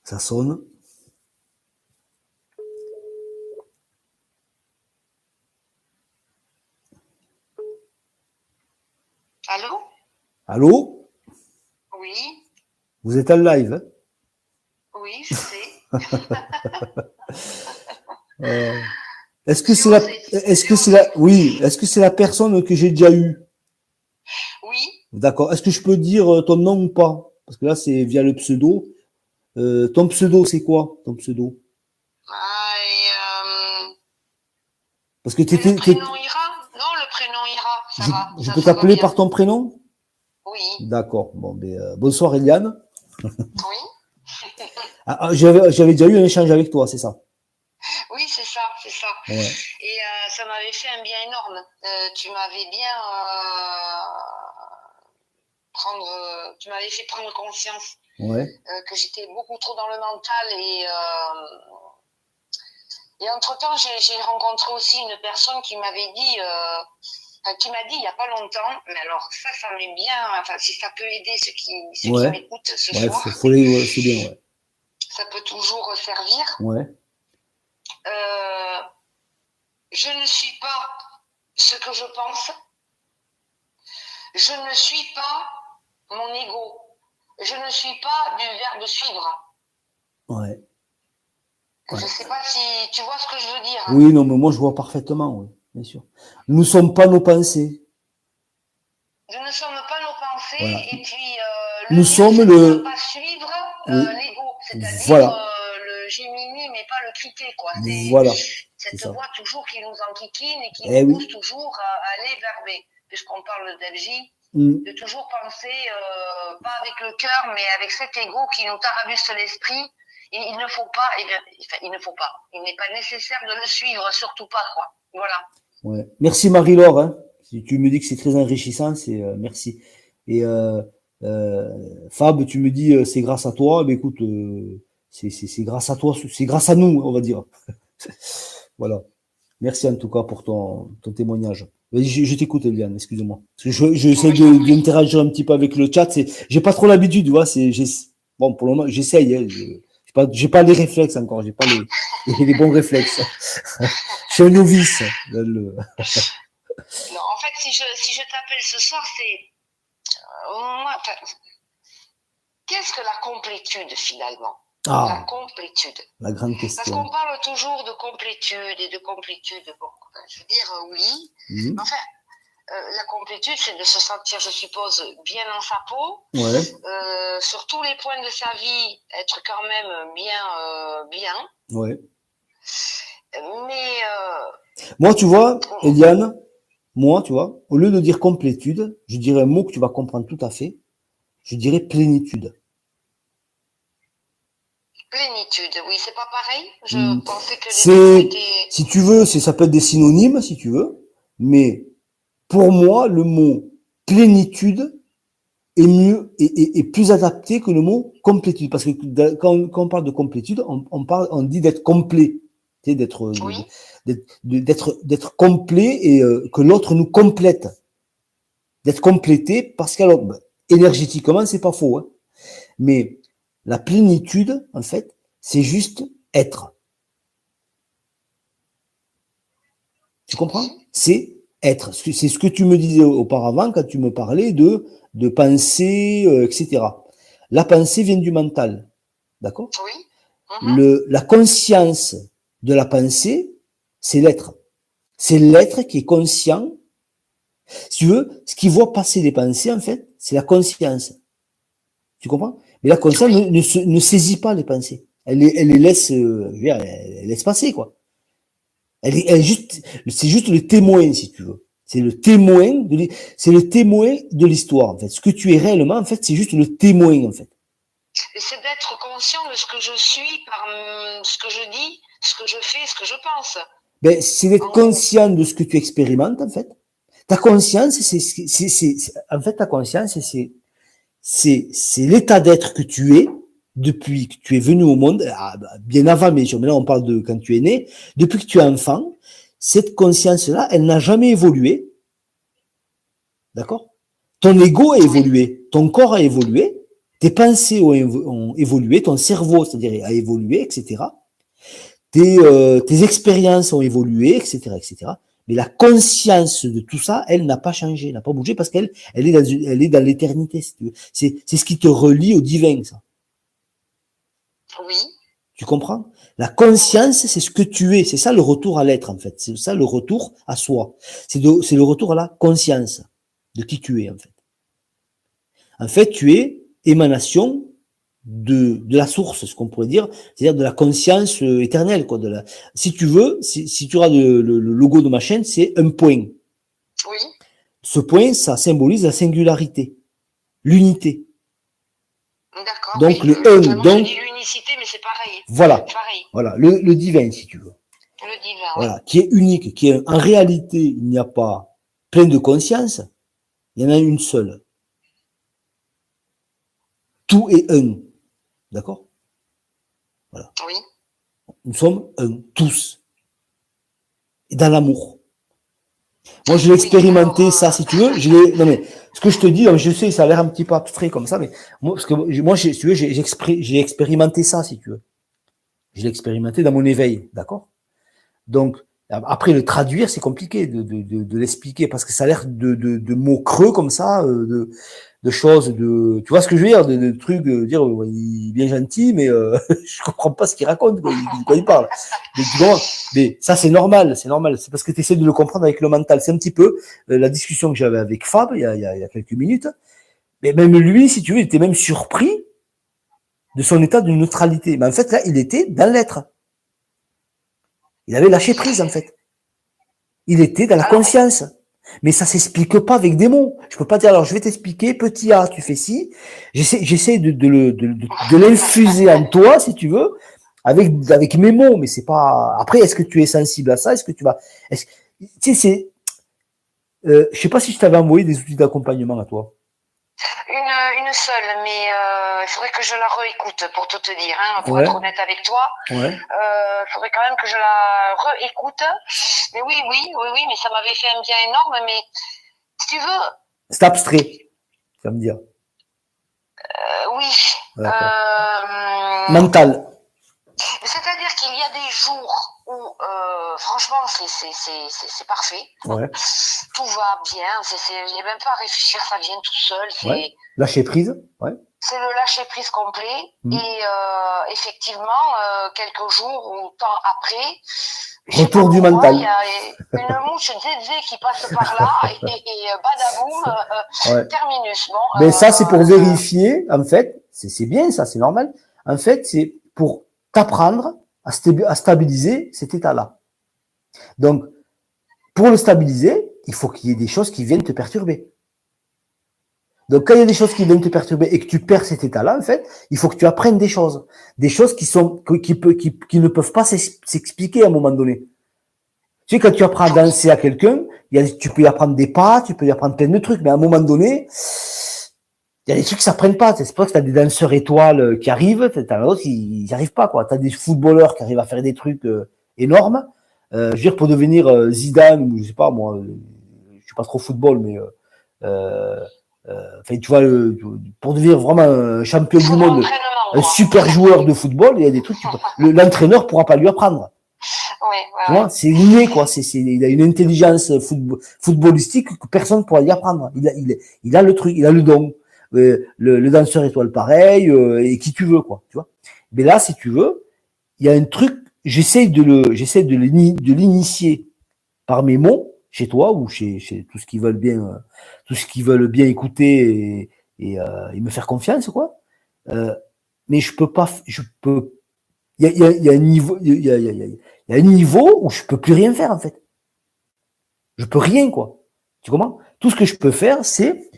Ça sonne. Allô? Allô? Oui, Vous êtes en live, hein? oui, je sais. Euh, Est-ce que J'ai c'est la, osé. est-ce J'ai que c'est osé. la, oui, est-ce que c'est la personne que j'ai déjà eue? Oui. D'accord. Est-ce que je peux dire ton nom ou pas? Parce que là, c'est via le pseudo. Ton pseudo, c'est quoi, ton pseudo? Ah, Parce que et le prénom ira? Non, le prénom ira. Ça va. je peux Ça va t'appeler bien. par ton prénom? Oui. D'accord. Bon, ben, bonsoir Eliane. Oui. J'avais déjà eu un échange avec toi, c'est ça? Oui, c'est ça, c'est ça. Ouais. Et ça m'avait fait un bien énorme. Tu m'avais bien tu m'avais fait prendre conscience Ouais. que j'étais beaucoup trop dans le mental et entre-temps, j'ai rencontré aussi une personne qui m'avait dit, qui m'a dit il n'y a pas longtemps, mais alors ça m'est bien, enfin si ça peut aider ceux qui Ouais. m'écoutent ce Ouais, soir, ouais, c'est bien, ouais. ça peut toujours servir. Ouais. Euh, je ne suis pas ce que je pense, je ne suis pas mon ego, je ne suis pas du verbe suivre. Ouais. Je Ouais. ne sais pas si tu vois ce que je veux dire. Oui, non, mais moi, je vois parfaitement, oui, bien sûr. Nous ne sommes pas nos pensées. Nous ne sommes pas nos Voilà. pensées et puis Nous le mieux sommes c'est de ne le, pas suivre oui. l'ego, c'est-à-dire Voilà. le Gémini mais pas le cliquer quoi. C'est Voilà. C'est cette ça. voix toujours qui nous enquiquine et qui Eh nous oui. pousse toujours à aller vers B. Puisqu'on parle d'Elgie, de toujours penser pas avec le cœur mais avec cet ego qui nous tarabuste l'esprit. Et il ne faut pas, il ne faut pas, il n'est pas nécessaire de le suivre, surtout pas quoi. Voilà. Ouais. Merci Marie-Laure, hein. Si tu me dis que c'est très enrichissant, c'est merci. Et euh, Fab, tu me dis c'est grâce à toi. Ben écoute, c'est grâce à toi, c'est grâce à nous, on va dire. Voilà. Merci en tout cas pour ton témoignage. Vas-y, je t'écoute, Eliane, excuse-moi. Parce que Bon, j'essaie ben, je t'en prie. d'interagir un petit peu avec le chat. J'ai pas trop l'habitude, tu vois. Bon, pour le moment, j'essaye. Hein, j'ai pas les réflexes encore. J'ai pas les bons réflexes. Je suis un novice. Non, en fait, si je t'appelle ce soir, c'est moi. Qu'est-ce que la complétude finalement? La Ah, complétude. la grande Parce question. qu'on parle toujours de complétude et de complétude. Bon, je veux dire oui. Mhm. Mais enfin, la complétude, c'est de se sentir, je suppose, bien dans sa peau, Ouais, sur tous les points de sa vie, être quand même bien. ouais. Mais Moi, tu vois, Eliane, moi, tu vois, au lieu de dire complétude, je dirais un mot que tu vas comprendre tout à fait. Je dirais plénitude. plénitude, oui, c'est pas pareil. Hmm. Je pensais que les deux mots C'est, étaient. si tu veux, ça peut être des synonymes, si tu veux, mais pour moi, le mot plénitude est mieux et plus adapté que le mot complétude. Parce que quand on parle de complétude, on dit d'être complet, tu sais, Oui. d'être complet et que l'autre nous complète, d'être complété parce qu'alors, ben, énergétiquement, c'est pas faux, hein, mais la plénitude, en fait, c'est juste être. Tu comprends? Oui. C'est être. C'est ce que tu me disais auparavant quand tu me parlais de pensée, etc. La pensée vient du mental. D'accord? Oui. Mhm. La conscience de la pensée, c'est l'être. C'est l'être qui est conscient. Si tu veux, ce qui voit passer les pensées, en fait, c'est la conscience. Tu comprends? Mais la conscience Oui. ne saisit pas les pensées. Elle les laisse, elle laisse passer, quoi. C'est juste le témoin, si tu veux. C'est le témoin de l'histoire, en fait. Ce que tu es réellement, en fait, c'est juste le témoin, en fait. Et c'est d'être conscient de ce que je suis par ce que je dis, ce que je fais, ce que je pense. Ben, c'est d'être En gros. conscient de ce que tu expérimentes, en fait. Ta conscience, en fait, ta conscience, c'est l'état d'être que tu es depuis que tu es venu au monde, bien avant, mais maintenant on parle de quand tu es né, depuis que tu es enfant, cette conscience-là, elle n'a jamais évolué, d'accord? Ton ego a Oui. évolué, ton corps a évolué, tes pensées ont évolué, ton cerveau, c'est-à-dire a évolué, etc. Tes expériences ont évolué, etc., etc. Mais la conscience de tout ça, elle n'a pas changé, n'a pas bougé parce qu'elle elle est dans l'éternité. Si tu veux. C'est ce qui te relie au divin, ça. Oui. Tu comprends? La conscience, c'est ce que tu es. C'est ça le retour à l'être, en fait. C'est ça le retour à soi. C'est le retour à la conscience de qui tu es, en fait. En fait, tu es émanation de la source, ce qu'on pourrait dire, c'est-à-dire de la conscience éternelle, quoi. Si tu veux, si tu regardes le logo de ma chaîne, c'est un point. Oui. Ce point, ça symbolise la singularité, l'unité. D'accord. Donc Oui, le un, moi je donc dis l'unicité, mais c'est pareil. voilà, Pareil. voilà, le divin, si tu veux. Le divin. Voilà, Oui. qui est unique, qui est en réalité, il n'y a pas plein de conscience, il y en a une seule. Tout est un, d'accord? Voilà. Oui. Nous sommes un, tous, et dans l'amour. Moi, je l'ai expérimenté, ça, si tu veux. Non, mais, ce que je te dis, je sais, ça a l'air un petit peu abstrait comme ça, mais moi, parce que moi, si tu veux, j'ai expérimenté ça, si tu veux. Je l'ai expérimenté dans mon éveil, d'accord? Donc, après, le traduire, c'est compliqué de l'expliquer parce que ça a l'air de mots creux comme ça, de choses, tu vois ce que je veux dire, de trucs, dire, il est bien gentil, mais je comprends pas ce qu'il raconte, de quoi il parle. Mais, tu vois, mais ça, c'est normal, c'est normal. C'est parce que tu essaies de le comprendre avec le mental. C'est un petit peu la discussion que j'avais avec Fab il y a quelques minutes. Mais même lui, si tu veux, il était même surpris de son état de neutralité. Mais en fait, là, il était dans l'être. Il avait lâché prise, en fait. Il était dans la conscience. Mais ça s'explique pas avec des mots. Je peux pas dire, alors je vais t'expliquer, petit A, tu fais ci. J'essaie de l'infuser en toi, si tu veux, avec mes mots, mais c'est pas. Après, est-ce que tu es sensible à ça? Est-ce que tu vas. Tu sais, c'est. Je sais pas si je t'avais envoyé des outils d'accompagnement à toi. Une seule, mais il faudrait que je la réécoute pour tout te dire, hein, pour Ouais. être honnête avec toi. Ouais. Il faudrait quand même que je la réécoute. Mais oui, mais ça m'avait fait un bien énorme. Mais si tu veux. C'est abstrait, ça me dire. Oui. Mental. C'est-à-dire qu'il y a des jours où, franchement, c'est parfait. Ouais. Tout va bien. Il n'y a même pas à réfléchir, ça vient tout seul. Ouais. Lâcher prise. Ouais. C'est le lâcher prise complet. Et effectivement, quelques jours ou temps après, retour du mental. Il y a une mouche zézé qui passe par là et badaboum, terminus. Bon, mais ça, c'est pour vérifier, en fait, c'est bien ça, c'est normal. En fait, c'est pour t'apprendre à stabiliser cet état-là. Donc, pour le stabiliser, il faut qu'il y ait des choses qui viennent te perturber. Donc, quand il y a des choses qui viennent te perturber et que tu perds cet état-là, en fait, il faut que tu apprennes des choses qui ne peuvent pas s'expliquer à un moment donné. Tu sais, quand tu apprends à danser à quelqu'un, tu peux y apprendre des pas, tu peux y apprendre plein de trucs, mais à un moment donné, il y a des trucs qui s'apprennent pas. C'est pas que t'as des danseurs étoiles qui arrivent, t'as d'autres qui n'y arrivent pas, quoi. T'as des footballeurs qui arrivent à faire des trucs énormes. Je veux dire, pour devenir Zidane, ou je sais pas, moi, je suis pas trop football, mais enfin, tu vois, pour devenir vraiment un champion du monde, un super joueur de football, il y a des trucs, l'entraîneur pourra pas lui apprendre. Tu vois, c'est inné, quoi. Il a une intelligence footballistique que personne ne pourra lui apprendre. Il a le truc, il a le don. Le danseur étoile pareil, et qui tu veux, quoi. Tu vois. Mais là, si tu veux, il y a un truc, j'essaie de l'initier par mes mots, chez toi ou chez tous ceux qui veulent bien écouter et me faire confiance, quoi. Mais je peux pas, il y a un niveau, il y a un niveau où je peux plus rien faire, en fait. Je peux rien, quoi. Tu comprends? Tout ce que je peux faire, c'est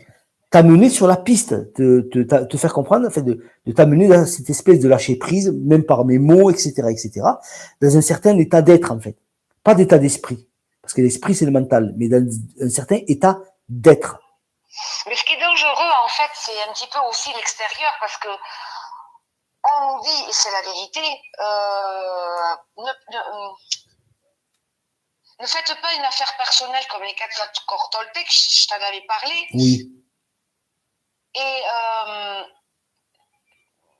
t'amener sur la piste, te faire comprendre, en fait, de t'amener dans cette espèce de lâcher prise, même par mes mots, etc., dans un certain état d'être, en fait. Pas d'état d'esprit. Parce que l'esprit, c'est le mental, mais dans un certain état d'être. Mais ce qui est dangereux, en fait, c'est un petit peu aussi l'extérieur, parce que on nous dit, et c'est la vérité, ne faites pas une affaire personnelle comme les 4 accords Toltec, je t'en avais parlé. Oui. Et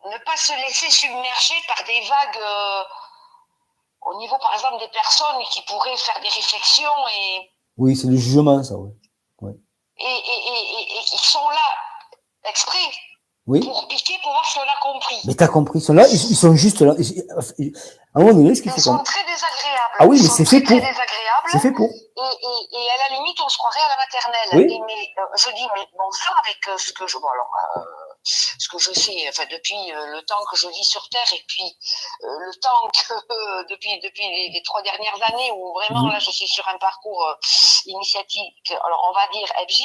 ne pas se laisser submerger par des vagues au niveau, par exemple, des personnes qui pourraient faire des réflexions et. Oui, c'est le jugement, ça, ouais. Ouais. Et qui sont là exprès. Oui. Pour piquer, pour voir si on a compris. Mais t'as compris, ils sont là, ils sont juste là. À un moment donné, ce qu'il faut. Ils sont très désagréables. Ah oui, mais c'est fait pour. C'est fait pour. Et à la limite, on se croirait à la maternelle. Oui. Mais je dis, mais bon sang, avec ce que je, bon alors, ce que je sais, enfin depuis le temps que je vis sur Terre et puis le temps que depuis les 3 dernières années où vraiment là, je suis sur un parcours initiatique. Alors on va dire FJ.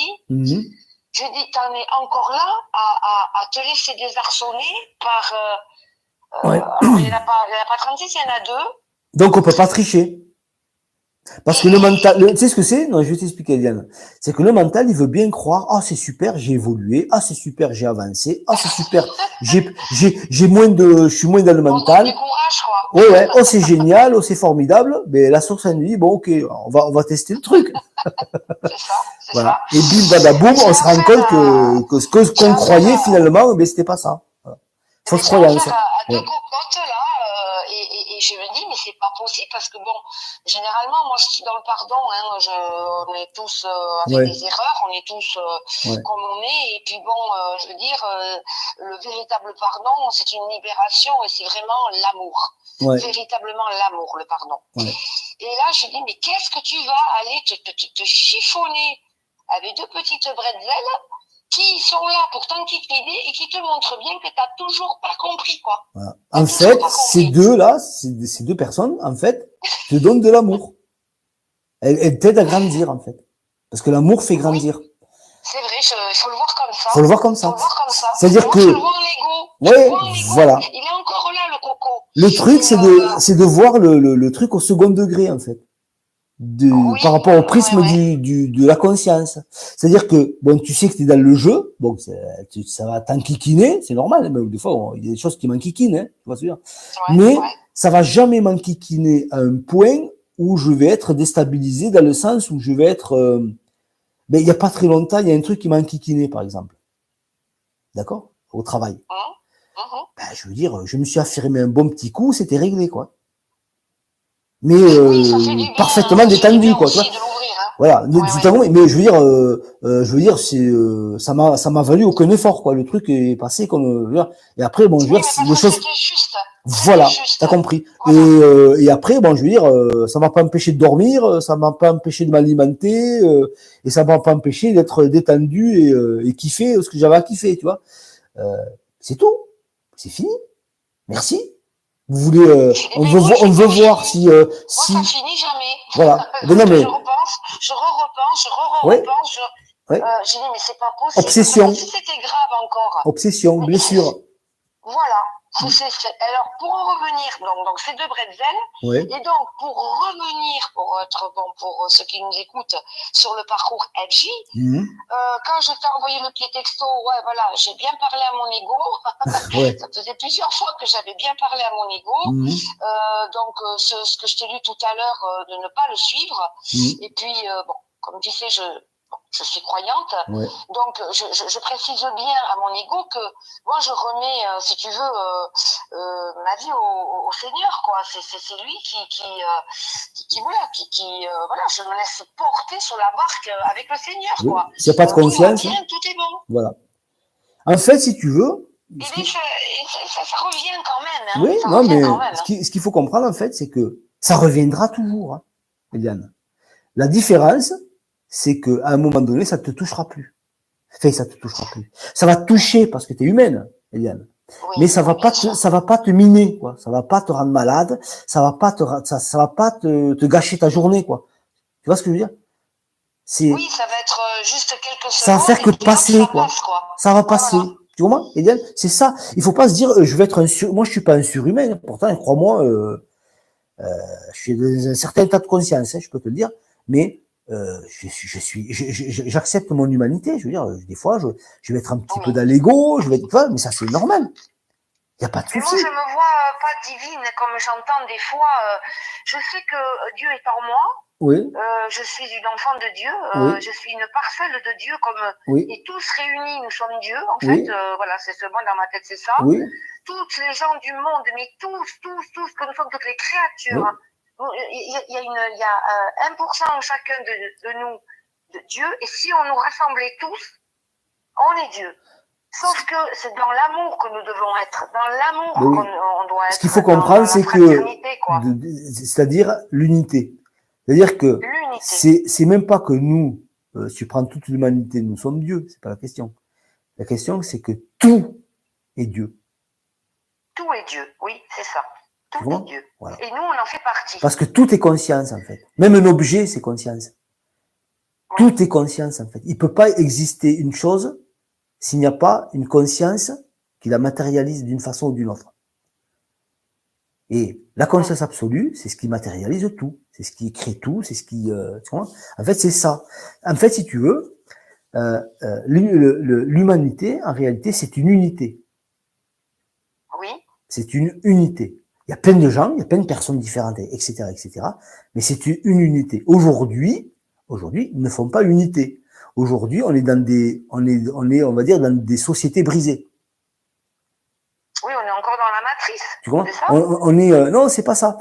Je dis, t'en es encore là à te laisser désarçonner par. Ouais. Alors, il n'y en a pas 36, il y en a 2. Donc, on peut pas tricher. Parce que le mental, tu sais ce que c'est? Non, je vais t'expliquer, Diane. C'est que le mental, il veut bien croire, ah, c'est super, j'ai évolué, ah, c'est super, j'ai avancé, ah, c'est super, j'ai moins de, je suis moins dans le mental. Du courage, quoi. Ouais, oh, c'est génial, oh, c'est formidable. Mais la source, elle nous dit, bon, ok, on va tester le truc. C'est ça, c'est voilà. ça. Et bim, badaboum, on se rend compte que ce qu'on croyait, finalement, mais c'était pas ça. Voilà. Fausse croyance. À 2 cocottes, là, et je me dis, mais c'est pas possible parce que bon, généralement, moi, je suis dans le pardon, hein, on est tous avec des erreurs, on est tous comme on est, et puis bon, je veux dire, le véritable pardon, c'est une libération et c'est vraiment l'amour. Véritablement l'amour, le pardon. Et là, je dis, mais qu'est-ce que tu vas aller te chiffonner avec 2 petites bretzels qui sont là pour t'intimider et qui te montrent bien que t'as toujours pas compris, quoi. Voilà. En fait, ces deux personnes, en fait, te donnent de l'amour. Elles t'aident à grandir, en fait. Parce que l'amour fait grandir. Oui. C'est vrai, il faut le voir comme ça. Faut le voir comme ça. C'est-à-dire que. Je le vois en Lego. Ouais, voilà. Il est encore là, le coco. Le truc, c'est de voir le truc au second degré, en fait. Par rapport au prisme de la conscience. C'est-à-dire que, bon, tu sais que tu es dans le jeu, bon, ça va t'enquiquiner, c'est normal, mais des fois, il y a des choses qui m'enquiquinent, hein, tu vois ce que je veux dire. Mais ça va jamais m'enquiquiner à un point où je vais être déstabilisé dans le sens où je vais être, ben, il y a pas très longtemps, il y a un truc qui m'a enquiquiné, par exemple. D'accord? Au travail. Ben, je veux dire, je me suis affirmé un bon petit coup, c'était réglé, quoi. Mais parfaitement détendu, quoi, tu vois. Voilà, mais je veux dire c'est ça m'a valu aucun effort, quoi. Le truc est passé comme et après bon, je veux dire les choses voilà, t'as compris. Voilà. Et après bon, je veux dire ça m'a pas empêché de dormir, ça m'a pas empêché de m'alimenter et ça m'a pas empêché d'être détendu et kiffer ce que j'avais à kiffer, tu vois. C'est tout. C'est fini. Merci. Vous voulez, on veut voir si, si. Moi, ça finit jamais. Voilà. Non, mais. Je repense. J'ai dit, mais c'est pas possible. Obsession. Si c'était grave encore. Obsession, blessure. Voilà. Alors, pour en revenir, donc ces 2 bretzels, et donc pour revenir, pour ceux qui nous écoutent, sur le parcours FJ, quand je t'ai envoyé le petit texto, voilà, j'ai bien parlé à mon ego, ça faisait plusieurs fois que j'avais bien parlé à mon ego, donc ce que je t'ai lu tout à l'heure, de ne pas le suivre, et puis, bon, comme tu sais, je suis croyante, donc je précise bien à mon ego que moi je remets, si tu veux, ma vie au Seigneur, quoi. C'est lui qui voilà, je me laisse porter sur la barque avec le Seigneur, quoi. S'il n'y a pas de confiance, tout est bon. Voilà. En fait, si tu veux. Et ça revient quand même. Hein, oui, non, mais ce qu'il faut comprendre en fait, c'est que ça reviendra toujours, hein, Eliane. La différence, c'est que à un moment donné, ça te touchera plus. Enfin, ça te touchera plus. Ça va te toucher parce que tu es humaine, Eliane. Mais ça va pas te miner, quoi. Ça va pas te rendre malade. Ça va pas te gâcher ta journée, quoi. Tu vois ce que je veux dire? Oui, ça va être juste quelques secondes. Ça va faire que passer, quoi. Ça va passer. Voilà. Tu vois, Eliane? C'est ça. Il faut pas se dire, je vais être moi, je suis pas un surhumain. Pourtant, crois-moi, je suis dans un certain état de conscience, hein, je peux te le dire. Mais, j'accepte mon humanité. Je veux dire, des fois, je vais être un petit peu dans l'ego, mais ça c'est normal. Il n'y a pas de Mais souci. moi, je me vois pas divine comme j'entends des fois. Je sais que Dieu est en moi. Oui. Je suis une enfant de Dieu. Oui. Je suis une parcelle de Dieu, comme Oui. et tous réunis, nous sommes Dieu. En Oui. fait, voilà, c'est ce moi dans ma tête, c'est ça. Oui. Toutes les gens du monde, mais tous, que nous sommes toutes les créatures. Oui. Il y a 1% chacun de nous de Dieu, et si on nous rassemblait tous, on est Dieu. Sauf que c'est dans l'amour que nous devons être, dans l'amour qu'on doit être. Ce qu'il faut comprendre, c'est que, c'est-à-dire l'unité. C'est-à-dire que c'est même pas que nous, si tu prends toute l'humanité, nous sommes Dieu, c'est pas la question. La question, c'est que tout est Dieu. Tout est Dieu, oui, c'est ça. Tout est Dieu. Voilà. Et nous, on en fait partie. Parce que tout est conscience, en fait. Même un objet, c'est conscience. Oui. Tout est conscience, en fait. Il peut pas exister une chose s'il n'y a pas une conscience qui la matérialise d'une façon ou d'une autre. Et la conscience absolue, c'est ce qui matérialise tout, c'est ce qui crée tout, c'est ce qui... tu vois, en fait, c'est ça. En fait, si tu veux, l'humanité, en réalité, c'est une unité. Oui. C'est une unité. Il y a plein de gens, il y a plein de personnes différentes, etc., etc. Mais c'est une unité. Aujourd'hui, ils ne font pas unité. Aujourd'hui, on est dans des, on va dire, dans des sociétés brisées. Oui, on est encore dans la matrice. Tu vois, on est, non, c'est pas ça.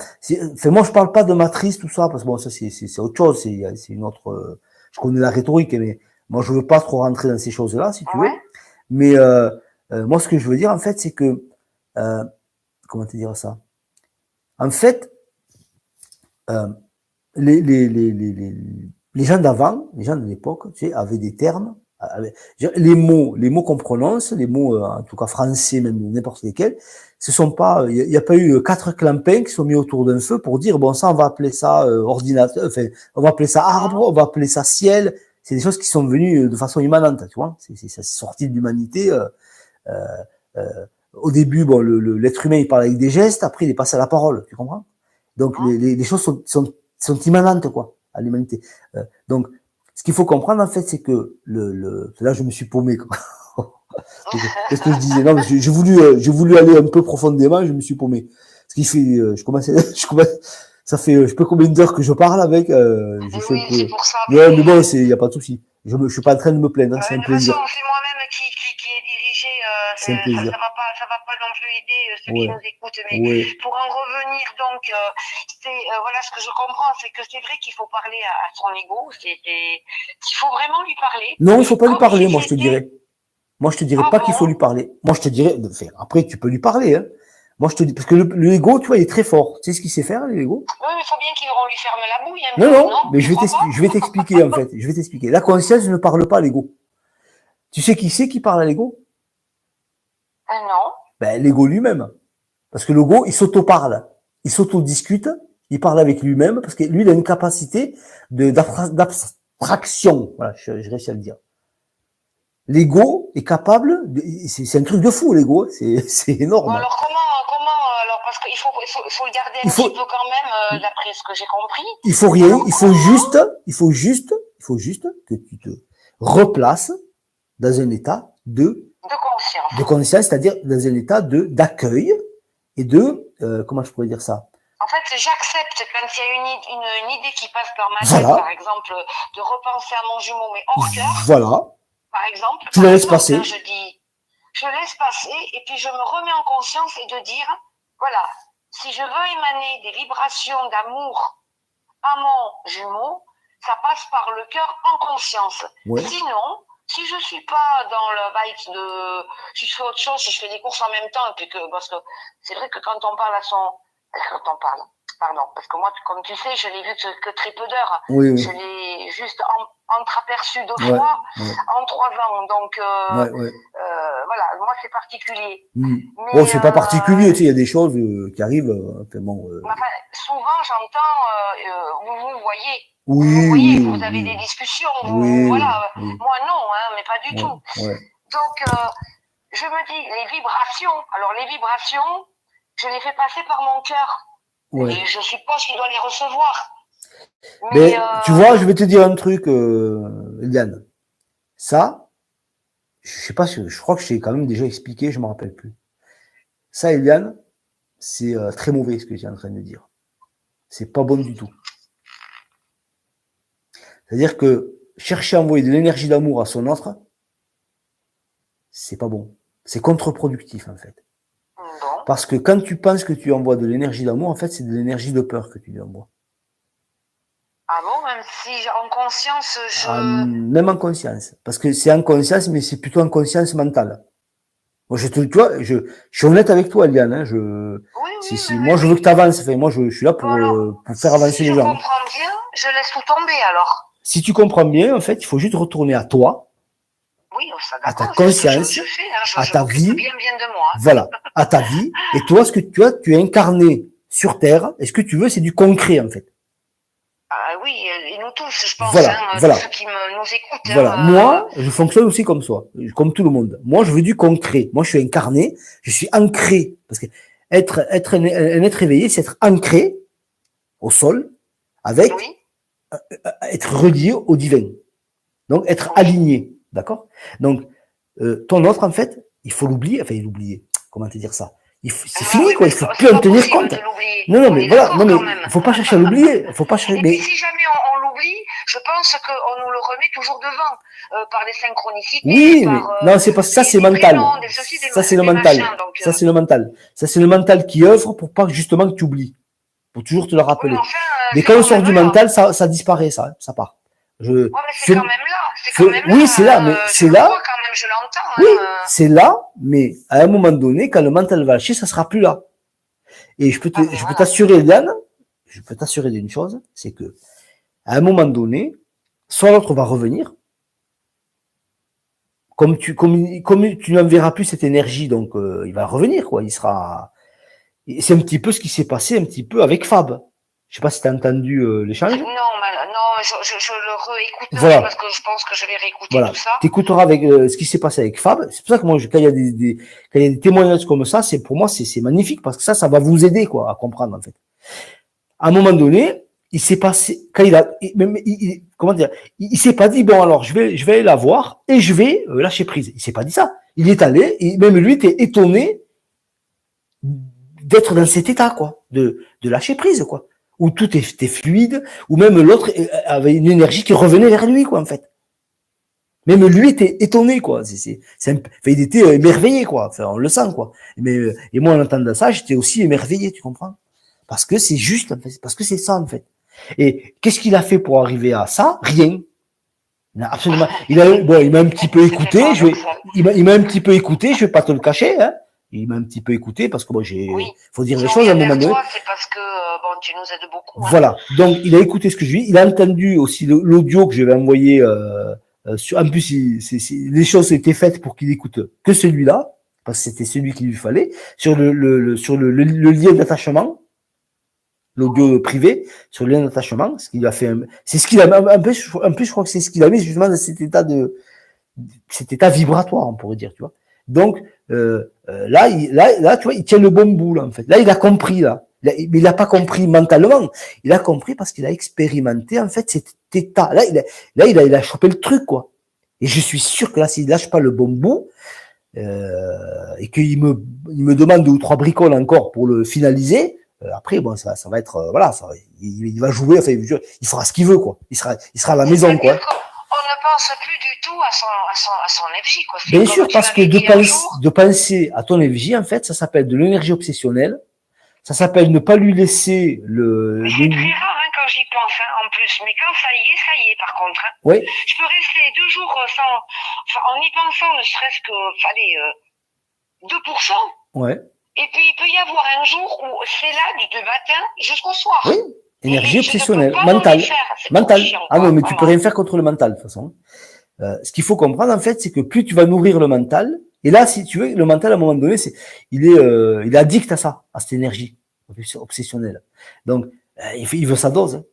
Enfin, moi, je parle pas de matrice, tout ça, parce que bon, ça, c'est autre chose, c'est une autre, je connais la rhétorique, mais moi, je veux pas trop rentrer dans ces choses-là, si tu veux. Mais, moi, ce que je veux dire, en fait, c'est que, comment te dire ça? En fait, les gens d'avant, les gens de l'époque, tu sais, avaient des termes, les mots qu'on prononce, les mots, en tout cas français, même n'importe lesquels, ce sont pas, il y a pas eu 4 clampins qui sont mis autour d'un feu pour dire, bon, ça, on va appeler ça ordinateur, enfin, on va appeler ça arbre, on va appeler ça ciel. C'est des choses qui sont venues de façon immanente, tu vois. C'est sorti de l'humanité. Au début, bon, l'être humain, il parle avec des gestes, après, il est passé à la parole, tu comprends? Donc, les choses sont immanentes, quoi, à l'humanité. Donc, ce qu'il faut comprendre, en fait, c'est que là, je me suis paumé, quoi. Qu'est-ce que je disais? Non, j'ai voulu aller un peu profondément, je me suis paumé. Ce qui fait, ça fait, je sais pas combien d'heures que je parle avec, je fais un peu. C'est pour ça. Mais bon, y a pas de souci. Je suis pas en train de me plaindre, c'est un plaisir. De toute façon, c'est moi-même qui est dirigé, ça va pas non plus aider ceux qui nous écoutent, mais pour en revenir donc, voilà, ce que je comprends, c'est que c'est vrai qu'il faut parler à son ego, qu'il faut vraiment lui parler. Non, il faut pas lui parler, moi je te dirais. Moi je te dirais pas qu'il faut lui parler. Moi je te dirais, après tu peux lui parler, hein. Moi, je te dis, parce que l'ego, tu vois, il est très fort. Tu sais ce qu'il sait faire, l'ego? Oui, mais il faut bien qu'on lui ferme la bouille. Non, mais je vais t'expliquer, en fait. Je vais t'expliquer. La conscience ne parle pas à l'ego. Tu sais qui c'est qui parle à l'ego? Non. Ben, l'ego lui-même. Parce que l'ego, il s'auto-parle. Il s'auto-discute. Il parle avec lui-même parce que lui, il a une capacité d'abstraction. Voilà, je réussis à le dire. L'ego est capable, c'est un truc de fou, l'ego. C'est énorme. Bon, alors comment, parce qu'il faut le garder un petit peu quand même, d'après ce que j'ai compris. Il faut rien, alors, il faut juste que tu te replaces dans un état de conscience, c'est-à-dire dans un état d'accueil et de, comment je pourrais dire ça? En fait, j'accepte quand il y a une idée qui passe par ma tête, par exemple, de repenser à mon jumeau, mais hors cœur. Voilà. Par exemple. Tu la laisses passer. Je laisse passer et puis je me remets en conscience et de dire, voilà, si je veux émaner des vibrations d'amour à mon jumeau, ça passe par le cœur en conscience. Ouais. Sinon, si je suis pas dans le vibe si je fais autre chose, si je fais des courses en même temps, et puis parce que c'est vrai que quand on parle parce que moi, comme tu sais, je l'ai vu que très peu d'heures. Oui. Je l'ai juste entreaperçu 2 fois en 3 ans. Donc, voilà, moi, c'est particulier. Mais, bon, c'est pas particulier, tu sais, il y a des choses qui arrivent. Enfin, souvent, j'entends, vous voyez. Vous avez des discussions. Voilà. Moi, non, mais pas du tout. Donc, je me dis, les vibrations, je les fais passer par mon cœur. Et je suppose qu'il doit les recevoir. Mais tu vois, je vais te dire un truc, Eliane. Ça, je sais pas, je crois que je t'ai quand même déjà expliqué, je me rappelle plus. Ça, Eliane, c'est très mauvais ce que tu es en train de dire. C'est pas bon du tout. C'est-à-dire que chercher à envoyer de l'énergie d'amour à son autre, c'est pas bon. C'est contre-productif, en fait. Parce que quand tu penses que tu envoies de l'énergie d'amour, en fait, c'est de l'énergie de peur que tu lui envoies. Ah bon, même si en conscience, même en conscience. Parce que c'est en conscience, mais c'est plutôt en conscience mentale. Moi, tu vois, je suis honnête avec toi, Eliane. Hein, moi, je veux que tu avances. Enfin, moi, je suis là pour faire avancer les gens. Si je comprends bien, je laisse tout tomber alors. Si tu comprends bien, en fait, il faut juste retourner à toi. Oui, ça, à ta conscience, à ta vie. Bien de moi. Voilà, à ta vie. Et toi, ce que tu es incarné sur Terre. Et ce que tu veux, c'est du concret, en fait. Ah oui, et nous tous, je pense, voilà. ceux qui nous écoutent. Voilà, moi, je fonctionne aussi comme ça, comme tout le monde. Moi, je veux du concret. Moi, je suis incarné, je suis ancré. Parce que être un être éveillé, c'est être ancré au sol, avec être relié au divin. Donc, être aligné, d'accord? Donc, ton autre, en fait, il faut l'oublier, enfin, l'oublier. Comment te dire ça? C'est fini, quoi. Il faut plus en tenir compte. Non, mais voilà. Non, mais il faut pas chercher à l'oublier. Faut pas chercher. Mais si jamais on l'oublie, je pense qu'on nous le remet toujours devant par des synchronicités. Oui, mais non, c'est pas ça, c'est mental. Ça, c'est le mental. Ça, c'est le mental. Ça, c'est le mental qui œuvre pour pas justement que tu oublies, pour toujours te le rappeler. Mais quand on sort du mental, ça disparaît, ça part. Mais c'est quand même là. Oui, c'est là, mais c'est là. Quand même, je l'entends. Oui, c'est là, mais à un moment donné, quand le mental va lâcher, ça sera plus là. Et je peux t'assurer, Eliane, je peux t'assurer d'une chose, c'est que à un moment donné, soit l'autre va revenir, comme tu n'enverras plus cette énergie, donc il va revenir, quoi. Il sera. C'est un petit peu ce qui s'est passé un petit peu avec Fab. Je sais pas si tu as entendu l'échange. Non, je le réécouterai parce que je pense que je vais réécouter tout ça. Tu écouteras avec ce qui s'est passé avec Fab. C'est pour ça que moi, quand il y a des témoignages comme ça, pour moi, c'est magnifique parce que ça va vous aider, quoi, à comprendre, en fait. À un moment donné, il s'est passé, quand comment dire, il s'est pas dit, bon, alors, je vais aller la voir et je vais lâcher prise. Il s'est pas dit ça. Il est allé et même lui était étonné d'être dans cet état, quoi, de lâcher prise, quoi. Où tout était fluide, où même l'autre avait une énergie qui revenait vers lui, quoi, en fait. Même lui était étonné, quoi. Il était émerveillé, quoi. Enfin, on le sent, quoi. Et moi, en entendant ça, j'étais aussi émerveillé, tu comprends? Parce que c'est juste, en fait. Parce que c'est ça, en fait. Et qu'est-ce qu'il a fait pour arriver à ça? Rien. Absolument. Il m'a un petit peu écouté. Il m'a un petit peu écouté. Je vais pas te le cacher, hein. Il m'a un petit peu écouté parce que moi faut dire les choses à un moment donné. C'est parce que tu nous aides beaucoup. Voilà. Donc il a écouté ce que je lui dis. Il a entendu aussi l'audio que je vais envoyer. En plus, les choses étaient faites pour qu'il écoute que celui-là parce que c'était celui qu'il lui fallait sur le lien d'attachement, l'audio privé sur le lien d'attachement. Ce qu'il a fait, c'est ce qu'il a un peu. Je crois que c'est ce qu'il a mis justement dans cet état vibratoire, on pourrait dire, tu vois. Donc là, tu vois, il tient le bon bout, là, en fait. Là, il a compris, là. Mais il n'a pas compris mentalement. Il a compris parce qu'il a expérimenté, en fait, cet état. Là, il a chopé le truc, quoi. Et je suis sûr que là, s'il lâche pas le bon bout, et qu'il me demande 2 ou 3 bricoles encore pour le finaliser, après, bon, ça va être, voilà, il va jouer, enfin, il fera ce qu'il veut, quoi. Il sera à la maison, quoi. On ne pense plus du tout à son énergie, quoi. Bien sûr, parce que de penser à ton énergie, en fait, ça s'appelle de l'énergie obsessionnelle. Ça s'appelle ne pas lui laisser le. C'est très rare, hein, quand j'y pense, hein, en plus. Mais quand ça y est, par contre. Hein. Oui. Je peux rester 2 jours en y pensant, ne serait-ce que, 2%. Ouais. Et puis, il peut y avoir un jour où c'est là, du matin jusqu'au soir. Oui. Énergie obsessionnelle, mentale. Ah non, mais tu peux rien faire contre le mental, de toute façon. Ce qu'il faut comprendre, en fait, c'est que plus tu vas nourrir le mental, et là, si tu veux, le mental, à un moment donné, il est addict à ça, à cette énergie obsessionnelle. Donc, il veut sa dose. Hein.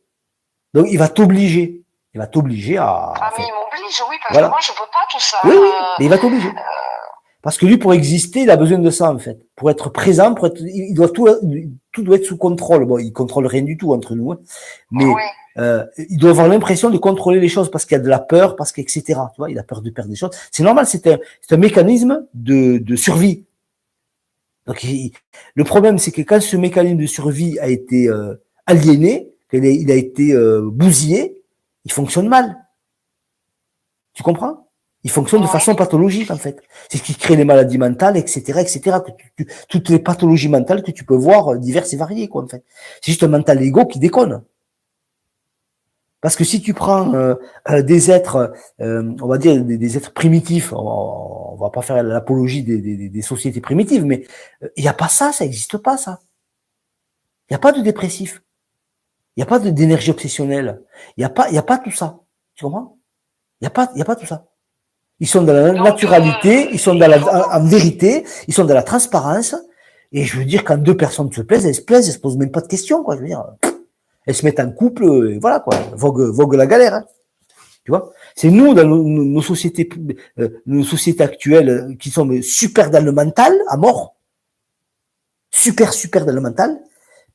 Donc, il va t'obliger. Il va t'obliger à. Ah, mais il m'oblige, oui, parce que moi, je peux pas tout ça. Oui, mais il va t'obliger. Parce que lui, pour exister, il a besoin de ça, en fait. Pour être présent, il doit tout doit être sous contrôle. Bon, il contrôle rien du tout entre nous, hein. Mais il doit avoir l'impression de contrôler les choses parce qu'il y a de la peur, parce etc. Tu vois, il a peur de perdre des choses. C'est normal, c'est un mécanisme de survie. Donc, le problème, c'est que quand ce mécanisme de survie a été aliéné, il a été bousillé, il fonctionne mal. Tu comprends? Il fonctionne de façon pathologique, en fait. C'est ce qui crée les maladies mentales, etc., etc. Toutes les pathologies mentales que tu peux voir, diverses et variées, quoi, en fait. C'est juste un mental égo qui déconne. Parce que si tu prends des êtres, on va dire des êtres primitifs, on va pas faire l'apologie des sociétés primitives, mais il n'y a pas ça, ça n'existe pas, ça. Il n'y a pas de dépressif. Il n'y a pas d'énergie obsessionnelle. Il n'y a pas tout ça. Tu comprends? Il n'y a pas tout ça. Ils sont dans la naturalité, ils sont dans en vérité, ils sont dans la transparence. Et je veux dire, quand deux personnes se plaisent, elles se posent même pas de questions, quoi. Je veux dire, elles se mettent en couple, et voilà, quoi. Vogue la galère, hein. Tu vois? C'est nous, dans nos sociétés actuelles, qui sont super dans le mental, à mort. Super dans le mental.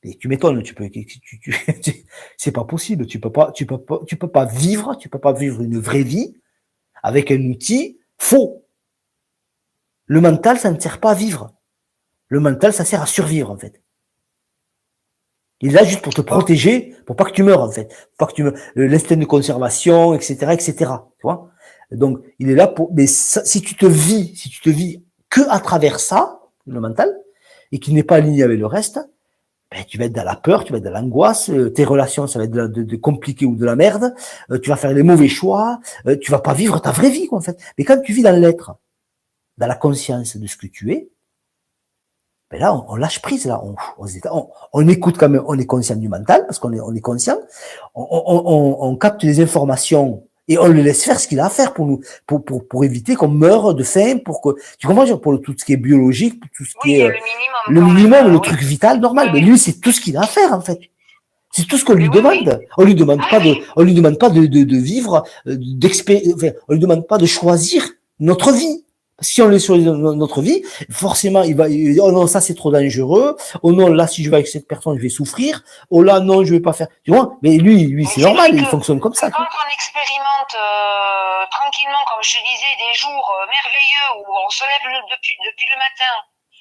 Mais tu m'étonnes, c'est pas possible. Tu peux pas vivre une vraie vie avec un outil faux. Le mental, ça ne sert pas à vivre. Le mental, ça sert à survivre, en fait. Il est là juste pour te protéger, pour pas que tu meurs, en fait. Pour pas que tu meurs. L'instinct de conservation, etc., etc. Tu vois? Donc, il est là pour, mais si tu te vis que à travers ça, le mental, et qui n'est pas aligné avec le reste, ben, tu vas être dans la peur, tu vas être dans l'angoisse, tes relations, ça va être de compliqué ou de la merde, tu vas faire les mauvais choix, tu vas pas vivre ta vraie vie, quoi, en fait. Mais quand tu vis dans l'être, dans la conscience de ce que tu es, ben là, on lâche prise, là, on écoute quand même, on est conscient du mental, parce on est conscient, on capte les informations et on le laisse faire ce qu'il a à faire pour nous, pour éviter qu'on meure de faim, tu comprends, pour tout ce qui est biologique, pour tout ce qui est, le minimum, le truc vital, normal, mais lui, c'est tout ce qu'il a à faire, en fait. C'est tout ce qu'on lui demande. On lui demande pas de vivre, on lui demande pas de choisir notre vie. Si on est sur notre vie, forcément, il va dire, oh non, ça c'est trop dangereux. Oh non, là, si je vais avec cette personne, je vais souffrir. Oh là, non, je vais pas faire. Tu vois? Mais lui, c'est normal, il fonctionne comme ça. Quand on expérimente tranquillement, comme je te disais, des jours merveilleux où on se lève depuis le matin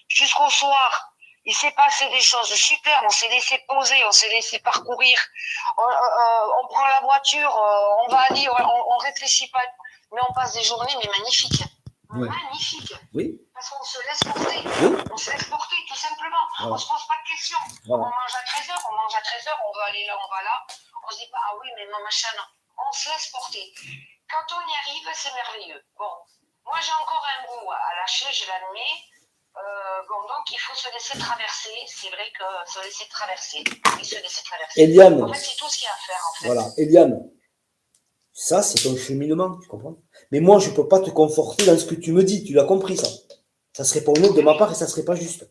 jusqu'au soir, il s'est passé des choses super, on s'est laissé poser, on s'est laissé parcourir, on prend la voiture, on va aller, on réfléchit pas, mais on passe des journées mais magnifiques. Ouais. Magnifique. Oui. Parce qu'on se laisse porter. Oui. On se laisse porter, tout simplement. Voilà. On se pose pas de questions. Voilà. On mange à 13h, on veut aller là, on va là. On se dit pas, ah oui, mais non, machin, non. On se laisse porter. Quand on y arrive, c'est merveilleux. Bon, moi j'ai encore un goût à lâcher, je l'admets. Bon, donc il faut se laisser traverser. C'est vrai que se laisser traverser. Et se laisser traverser. Eliane. En fait, c'est tout ce qu'il y a à faire, en fait. Voilà, Eliane. Ça, c'est ton cheminement, tu comprends? Mais moi, je peux pas te conforter dans ce que tu me dis. Tu l'as compris, ça. Ça serait pas honnête de ma part et ça serait pas juste.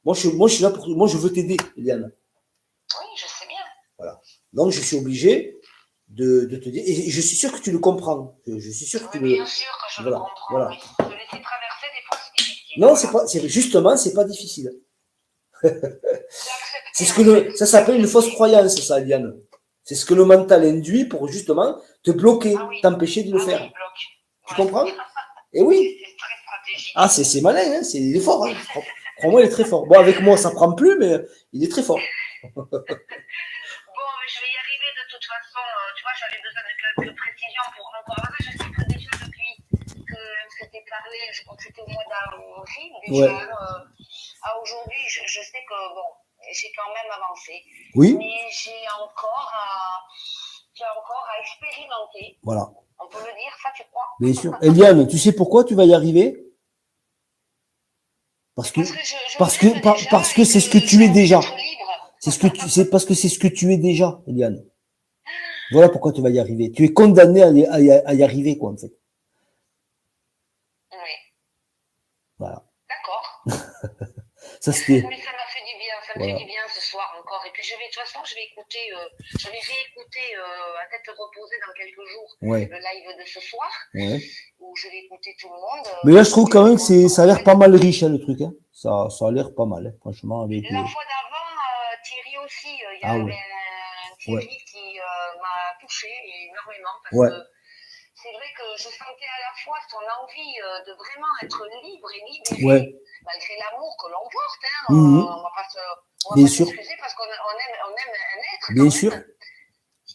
Moi, je suis là pour, moi, je veux t'aider, Eliane. Oui, je sais bien. Voilà. Donc, je suis obligé de te dire, et je suis sûr que tu le comprends. Je suis sûr que tu le. Bien sûr que je le comprends. Voilà. Oui. Se laisser traverser, des fois, c'est difficile. Non, justement, c'est pas difficile. C'est ce que ça s'appelle une fausse croyance, ça, Eliane. C'est ce que le mental induit pour justement te bloquer, t'empêcher de le faire. Tu comprends? Et oui. Ah, c'est malin, hein, il est fort. Hein. Crois-moi, il est très fort. Bon, avec moi, ça prend plus, mais il est très fort. Bon, mais je vais y arriver de toute façon. Tu vois, j'avais besoin de quelques précisions pour encore. Je sais que déjà depuis que c'était parlé, je crois que c'était au mois d'avril, déjà, à aujourd'hui, je sais que bon. J'ai quand même avancé. Oui. Mais j'ai encore à expérimenter. Voilà. On peut le dire, ça tu crois? Bien sûr. Eliane, tu sais pourquoi tu vas y arriver? Parce que c'est ce que tu es déjà. C'est parce que c'est ce que tu es déjà, Eliane. Voilà pourquoi tu vas y arriver. Tu es condamné à y arriver, quoi, en fait. Oui. Voilà. D'accord. Ça, c'était. Mais ça m'a fait du bien, fait du bien ce soir encore. Et puis de toute façon, je vais réécouter à tête reposée dans quelques jours le live de ce soir, où je vais écouter tout le monde. Mais là, je trouve quand même que ça a l'air pas mal riche, hein, le truc. Hein. Ça a l'air pas mal, hein, franchement. Avec, la fois d'avant, Thierry aussi, il y avait un Thierry qui m'a touché énormément parce que c'est vrai que je sentais à la fois son envie de vraiment être libre et libéré, malgré l'amour que l'on porte. Hein, on va pas s'excuser parce qu'on aime un être quand même.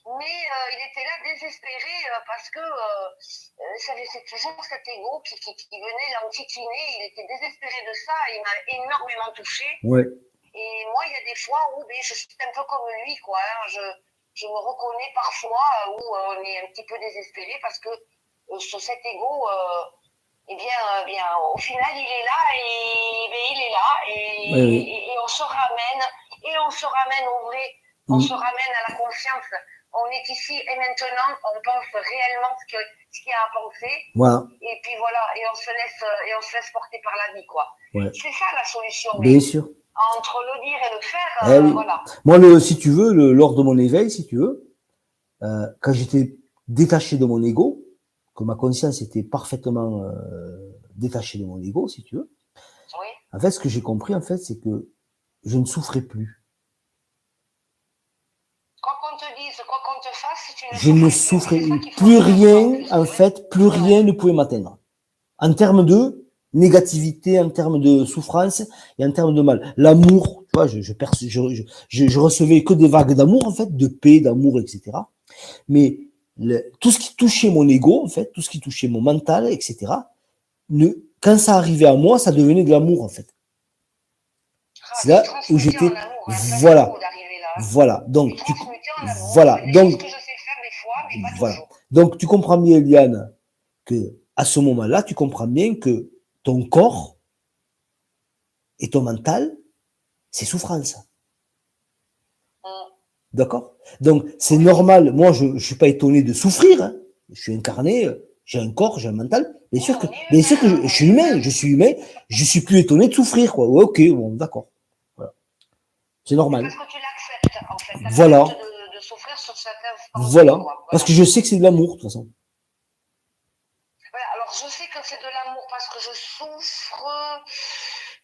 Mais il était là désespéré parce que c'est toujours cet ego qui venait l'enquiquiner. Il était désespéré de ça. Il m'a énormément touchée. Et moi, il y a des fois où je suis un peu comme lui, quoi. Hein, je me reconnais parfois où on est un petit peu désespéré parce que cet ego, au final, il est là et on se ramène au vrai, on se ramène à la conscience. On est ici et maintenant, on pense réellement ce qu'il y a à penser. Et puis voilà, et on se laisse porter par la vie, quoi. C'est ça la solution. Bien sûr. Entre le dire et le faire, voilà. Moi, si tu veux, lors de mon éveil, si tu veux, quand j'étais détaché de mon ego, que ma conscience était parfaitement détachée de mon ego, si tu veux. En fait, ce que j'ai compris, en fait, c'est que je ne souffrais plus. Quoi qu'on te dise, quoi qu'on te fasse, je ne souffrais plus rien, en fait, plus rien ne pouvait m'atteindre. En termes de négativité, en termes de souffrance et en termes de mal. L'amour, tu vois, je recevais que des vagues d'amour, en fait, de paix, d'amour, etc. Mais tout ce qui touchait mon ego, en fait, tout ce qui touchait mon mental, etc., quand ça arrivait à moi, ça devenait de l'amour, en fait. C'est là où j'étais, voilà. Donc, donc, tu comprends bien, Eliane, que à ce moment-là, tu comprends bien que ton corps et ton mental, c'est souffrance. D'accord? Donc, c'est normal. Moi, je ne suis pas étonné de souffrir. Hein. Je suis incarné, j'ai un corps, j'ai un mental. Bien sûr que je suis humain, je suis plus étonné de souffrir, quoi. Ouais, ok, bon, d'accord. Voilà. C'est normal. Parce que tu l'acceptes, en fait. Voilà. De souffrir sur certains instants. Voilà. Parce que je sais que c'est de l'amour, de toute façon. Voilà. Alors, je sais que c'est de l'amour parce que je souffre.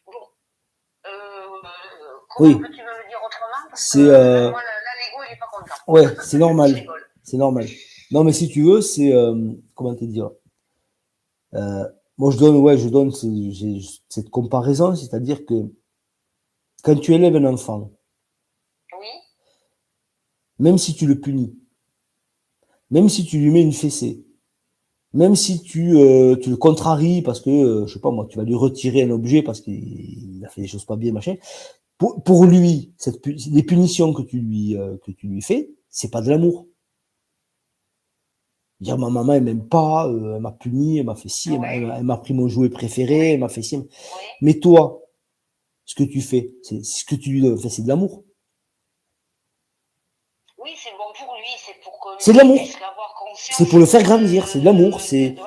Bon. Comment peux-tu me le dire autrement? Parce que moi, là, l'ego, il est pas content. Ouais, c'est normal. C'est normal. Non, mais si tu veux, c'est comment te dire. Moi, je donne cette comparaison, c'est-à-dire que quand tu élèves un enfant, même si tu le punis, même si tu lui mets une fessée, même si tu le contraries parce que, je sais pas moi, tu vas lui retirer un objet parce qu'il a fait des choses pas bien, machin, pour lui, les punitions que tu lui fais, c'est pas de l'amour. Dire ma maman elle m'aime pas, elle m'a puni, elle m'a fait ci, elle m'a pris mon jouet préféré, elle m'a fait ci. Mais toi, ce que tu fais, c'est ce que tu lui donnes, c'est de l'amour. Oui, c'est bon pour lui, c'est pour que c'est de l'amour. C'est pour le faire grandir, c'est de l'amour, c'est de son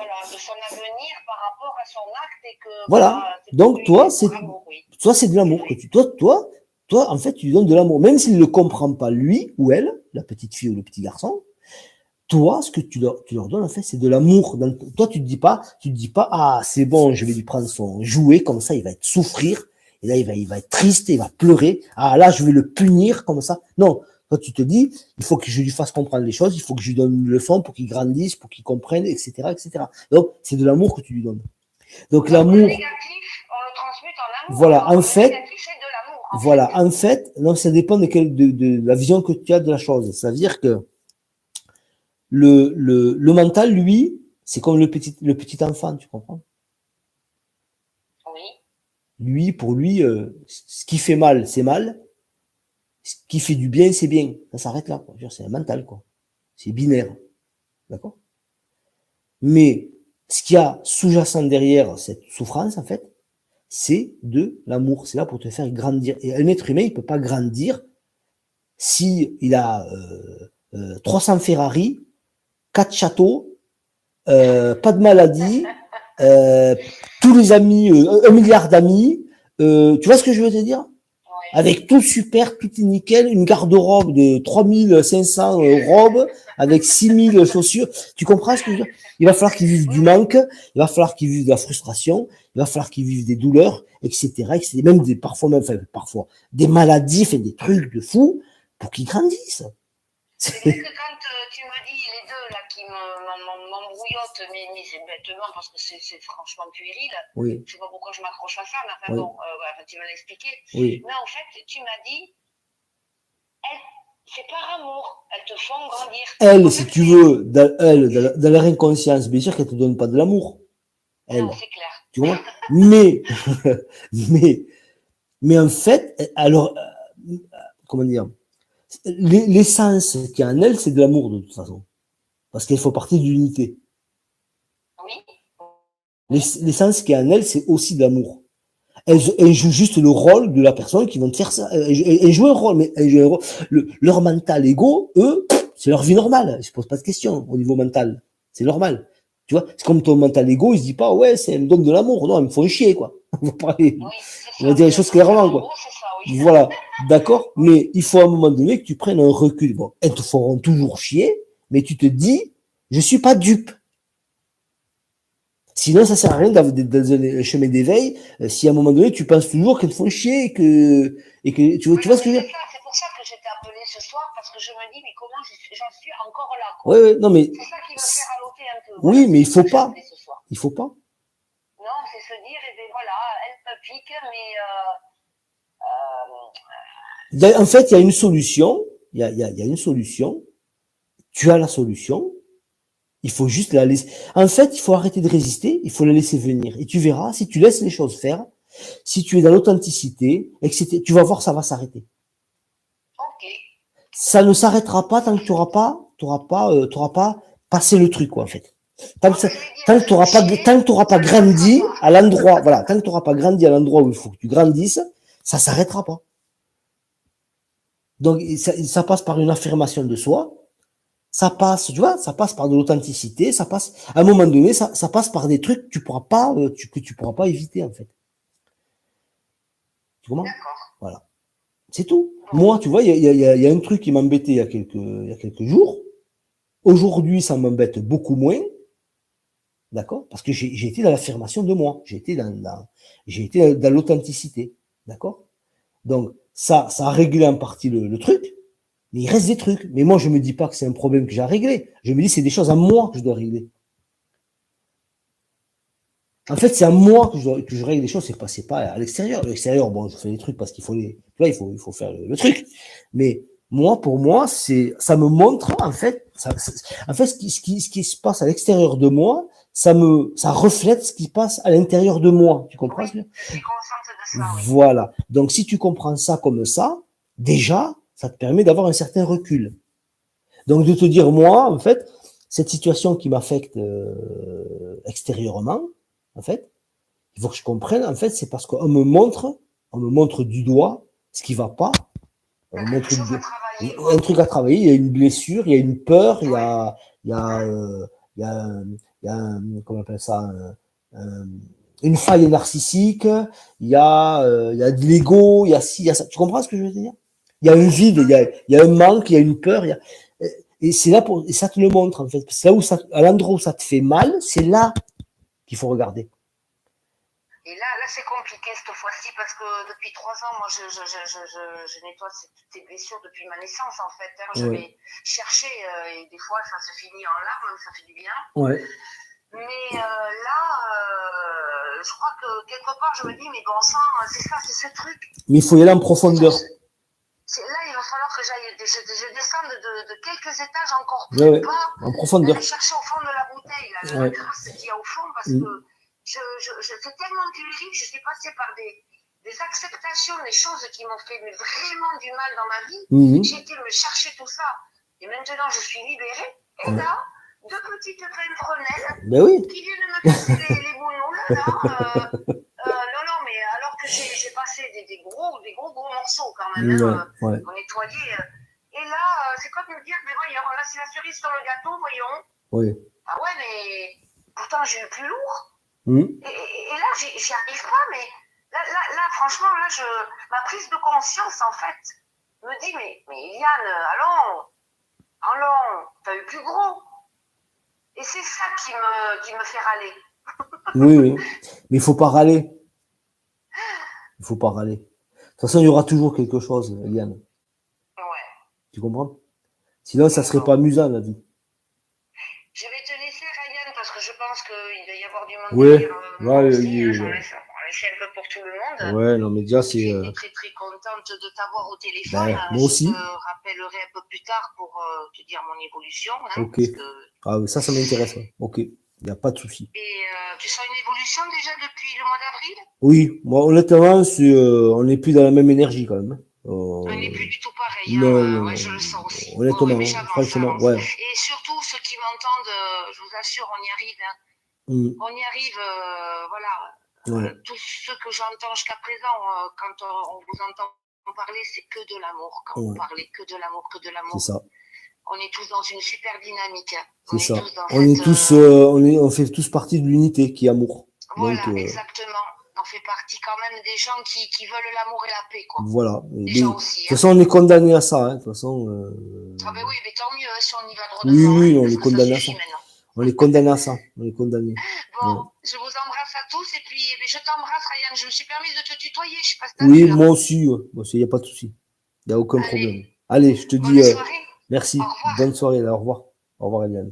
avenir par rapport à son acte et que voilà. Donc toi, c'est de l'amour que toi, en fait, tu lui donnes de l'amour, même s'il ne le comprend pas lui ou elle, la petite fille ou le petit garçon. Toi, ce que tu leur donnes, en fait, c'est de l'amour. Toi, tu te dis pas, ah, c'est bon, je vais lui prendre son jouet, comme ça, il va souffrir, et là, il va être triste, il va pleurer. Ah, là, je vais le punir, comme ça. Non. Toi, tu te dis, il faut que je lui fasse comprendre les choses, il faut que je lui donne une leçon pour qu'il grandisse, pour qu'il comprenne, etc., etc. Donc, c'est de l'amour que tu lui donnes. Donc, l'amour. Le négatif, on le transmute en amour. Voilà, en fait. Le négatif, c'est de l'amour. Voilà, en fait, non, ça dépend de la vision que tu as de la chose. C'est-à-dire que le mental, lui, c'est comme le petit enfant, tu comprends? Oui. Lui, pour lui, ce qui fait mal, c'est mal. Ce qui fait du bien, c'est bien. Ça s'arrête là, quoi. C'est un mental, quoi. C'est binaire. D'accord? Mais ce qu'il y a sous-jacent derrière cette souffrance, en fait, c'est de l'amour. C'est là pour te faire grandir. Et un être humain, il peut pas grandir si il a 300 Ferrari, 4 châteaux, pas de maladie, tous les amis, 1 milliard d'amis. Tu vois ce que je veux te dire? Avec tout super, tout est nickel, une garde-robe de 3500 robes, avec 6000 chaussures. Tu comprends ce que je veux dire? Il va falloir qu'ils vivent du manque, il va falloir qu'ils vivent de la frustration, il va falloir qu'ils vivent des douleurs, etc., etc. Même parfois, des maladies, des trucs de fou pour qu'ils grandissent. C'est vrai que quand tu me dis les deux là qui m'embrouillote, mais c'est bêtement parce que c'est franchement puéril. Oui. Je sais pas pourquoi je m'accroche à ça, mais enfin bon, tu m'as expliqué. Oui. Mais en fait, tu m'as dit, c'est par amour, elles te font grandir. Elle, si tu veux, dans leur inconscience, bien sûr qu'elle te donne pas de l'amour. Elle. Non, c'est clair. Tu vois? mais en fait, alors, comment dire, l'essence qu'il y a en elle, c'est de l'amour de toute façon. Parce qu'elle fait partie de l'unité. Oui. L'essence qu'il y a en elle, c'est aussi de l'amour. Elle joue juste le rôle de la personne qui va te faire ça. Elle joue un rôle, mais elle joue un rôle. Leur mental ego, eux, c'est leur vie normale. Ils se posent pas de questions au niveau mental. C'est normal. Tu vois, c'est comme ton mental ego, il se dit pas, ouais, elle me donne de l'amour. Non, il me faut chier, quoi. On va parler. Oui, on va dire les choses clairement, quoi. Ça, oui. Voilà. D'accord? Mais il faut à un moment donné que tu prennes un recul. Bon, elles te feront toujours chier, mais tu te dis, je suis pas dupe. Sinon, ça sert à rien dans un chemin d'éveil, si à un moment donné, tu penses toujours qu'elles te font chier et que tu vois ce que je veux dire? C'est pour ça que j'étais appelée ce soir, parce que je me dis, mais comment j'en suis encore là, quoi. Ouais, non, mais. C'est ça qui me fait raloter un peu. Oui, voilà, mais il faut pas. Il faut pas. Non, c'est se dire, et bien voilà, elle me pique, mais en fait, il y a une solution. Il y a une solution. Tu as la solution. Il faut juste la laisser. En fait, il faut arrêter de résister. Il faut la laisser venir. Et tu verras, si tu laisses les choses faire, si tu es dans l'authenticité, etc., tu vas voir, ça va s'arrêter. Ok. Ça ne s'arrêtera pas tant que tu n'auras pas passé le truc, quoi, en fait. Tant que tu n'auras pas grandi à l'endroit, voilà, tant que tu n'auras pas grandi à l'endroit où il faut que tu grandisses, ça s'arrêtera pas. Donc, ça passe par une affirmation de soi. Ça passe, tu vois, ça passe par de l'authenticité, ça passe, à un moment donné, ça passe par des trucs que tu pourras pas éviter, en fait. Tu comprends? Voilà. C'est tout. Moi, tu vois, il y a un truc qui m'embêtait il y a quelques jours. Aujourd'hui, ça m'embête beaucoup moins. D'accord? Parce que j'ai été dans l'affirmation de moi. J'ai été dans l'authenticité. D'accord? Donc, ça a réglé en partie le truc. Mais il reste des trucs. Mais moi, je me dis pas que c'est un problème que j'ai à régler. Je me dis, c'est des choses à moi que je dois régler. En fait, c'est à moi que je règle les choses. C'est pas à l'extérieur. À l'extérieur, bon, je fais des trucs parce qu'il faut il faut faire le truc. Mais moi, pour moi, ça me montre, en fait, ce qui se passe à l'extérieur de moi, ça reflète ce qui se passe à l'intérieur de moi. Tu comprends? Oui, je suis consciente de ça, oui. Voilà. Donc, si tu comprends ça comme ça, déjà, ça te permet d'avoir un certain recul. Donc, de te dire, moi, en fait, cette situation qui m'affecte extérieurement, en fait, il faut que je comprenne, en fait, c'est parce qu'on me montre du doigt ce qui va pas. On me montre un truc à travailler, il y a une blessure, il y a une peur, il y a comment on appelle ça, une faille narcissique, il y a de l'ego, il y a ci, il y a ça. Tu comprends ce que je veux dire? Il y a un vide, il y a un manque, il y a une peur, et c'est là et ça te le montre, en fait. C'est là à l'endroit où ça te fait mal, c'est là qu'il faut regarder. Et là c'est compliqué cette fois-ci parce que depuis 3 ans, moi, je nettoie toutes ces blessures depuis ma naissance, en fait. Hein. Je vais chercher et des fois, ça se finit en larmes, ça fait du bien. Ouais. Mais là, je crois que quelque part, je me dis, mais bon sang, c'est ça, c'est ce truc. Mais il faut y aller en profondeur. Là, il va falloir que je descende de quelques étages encore plus bas. En profondeur. Aller chercher au fond de la bouteille, là, la grâce qu'il y a au fond, parce que c'est tellement puéril, je suis passée par des acceptations, des choses qui m'ont fait vraiment du mal dans ma vie. J'ai été me chercher tout ça. Et maintenant, je suis libérée. Et là, 2 petites peintres qui viennent me casser les bouillons, là. Non, mais alors que j'ai passé des gros morceaux quand même, pour nettoyer. Et là, c'est comme me dire, mais voyons, là, c'est la cerise sur le gâteau, voyons. Oui. Ah ouais, mais pourtant, j'ai eu plus lourd. Et là, j'y arrive pas, mais là franchement, ma prise de conscience, en fait, me dit, mais Eliane, allons, t'as eu plus gros. Et c'est ça qui me fait râler. Oui. Mais il faut pas râler. Il faut pas râler. De toute façon, il y aura toujours quelque chose, Eliane. Ouais. Tu comprends? Sinon, ça serait pas amusant, la vie. pense qu'il va y avoir du monde Ouais, derrière moi ouais, aussi. J'en laisse un peu pour tout le monde. ouais, non, mais déjà, c'est. J'étais très très contente de t'avoir au téléphone. Ben, moi Je aussi. te rappellerai un peu plus tard pour te dire mon évolution. Hein, Ok. parce que... Ah, ça m'intéresse. Ouais. Ok. Il n'y a pas de souci. Et tu sens une évolution déjà depuis le mois d'avril? Oui, moi, honnêtement, on n'est plus dans la même énergie quand même. On n'est plus du tout pareil. Non, Hein, non, ouais, non. je le sens aussi. Ouais, ouais, mais Honnêtement, j'avance, franchement, j'avance. ouais. Et surtout, ceux qui m'entendent, je vous assure, on y arrive. Hein. On y arrive, voilà. Ouais. Tout ce que j'entends jusqu'à présent, quand on vous entend parler, c'est que de l'amour. Quand vous parlez que de l'amour, que de l'amour. C'est ça. On est tous dans une super dynamique. C'est ça. Tous dans on fait tous partie de l'unité qui est amour. Voilà, Donc, exactement. On fait partie quand même des gens qui veulent l'amour et la paix, quoi. Voilà. Des gens aussi. De toute façon, on est condamné à ça. Hein. De toute façon. Ah ben oui, mais tant mieux si on y va droit Oui, devant. oui, Hein, on parce est que ça condamné à ça. suffit maintenant. On est condamné à ça. On est condamné. Bon, Ouais. je vous embrasse à tous et puis je t'embrasse, Ryan. Je me suis permise de te tutoyer. Je sais pas si t'as Oui, vu, là. moi aussi. Il n'y a pas de souci. Il n'y a aucun problème. Allez, je te dis bonne soirée. merci. Au revoir. Bonne soirée. Au revoir. Au revoir, Eliane.